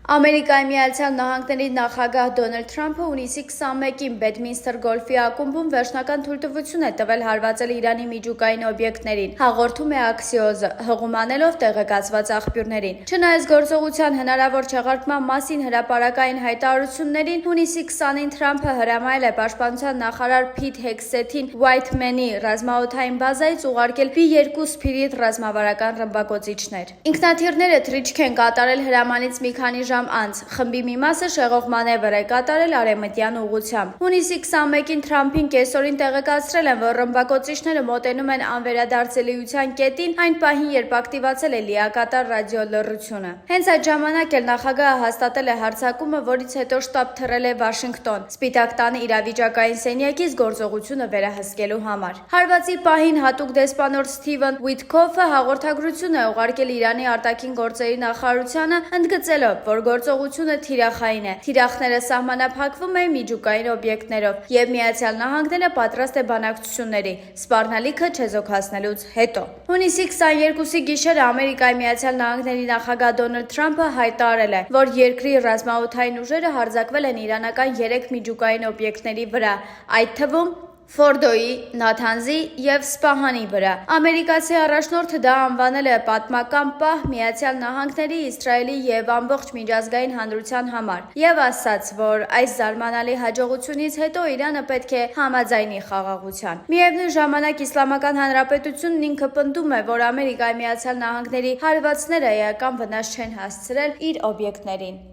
Ամերիկայի Միացյալ Նահանգների նախագահ Դոնալդ Թրամփը հունիսի 21-ին Բեդմինստր գոլֆի ակումբում վերջնական թույլտվություն է տվել հարվածել Իրանի միջուկային օբյեկտներին, հաղորդում է Axios-ը, հղում անելով տեղեկացված աղբյուրներին։ Չնայած գործողության հնարավոր չեղարկման մասին հրապարակային հայտարարություններին, հունիսի 20-ին Թրամփը հրամայել է պաշտպանության նախարար Փիթ Հեքսեթին Ուայթմենի ռազմաօդային բազայից ուղարկել B-2 Spirit ռազմավարական ռմբակոծիչներ։ Ինքնաթիռները թռիչք են կատարել հրամանից մի քանի ժամ անց, խմբի մի մասը շեղող մանևր է կատարել արևմտյան ուղղությամբ։ Հունիսի 21-ին Թրամփին կեսօրին տեղեկացրել են, որ ռմբակոծիչները մոտենում են անվերադարձելիության կետին այն պահին, երբ ակտիվացել է լիակատար ռադիոլռությունը։ Հենց այդ ժամանակ էլ նախագահը հաստատել է հարձակումը, որից հետո շտապ թռել է Վաշինգտոն, Սպիտակ տան իրավիճակային սենյակից գործողությունը վերահսկելու համար։ Հարվածի պահին հատուկ դեսպանոր Սթիվեն Ուիթքոֆը հաղորդագրություն է ուղարկել Իրանի արտաքին գործերի նախարարությանը, ընդգծելով, որ գործողությունը թիրախային է։ Թիրախները սահմանափակվում են միջուկային օբյեկտներով, եւ Միացյալ Նահանգները պատրաստ է բանակցությունների, սպառնալիքը չեզոքացնելուց հետո։ Հունիսի 22-ի գիշերը Ամերիկայի Միացյալ Նահանգների նախագահ Դոնալդ Թրամփը հայտարարել է, որ երկրի ռազմաօդային ուժերը հարձակվել են իրանական 3 միջուկային օբյեկտների վրա, այդ թվում Ֆորդոյի, Նաթանզի եւ Սպահանի վրա։ Ամերիկացի առաջնորդը դա անվանել է պատմական պահ Միացյալ Նահանգների, Իսրայելի եւ ամբողջ միջազգային հանրության համար եւ ասաց, որ այս զարմանալի հաջողությունից հետո Իրանը պետք է համաձայնի խաղաղության։ Միևնույն ժամանակ Իսլամական Հանրապետությունն ինքը պնդում է, որ Ամերիկայի Միացյալ Նահանգների հարվածները էական վնաս չեն հասցրել իր օբյեկտներին։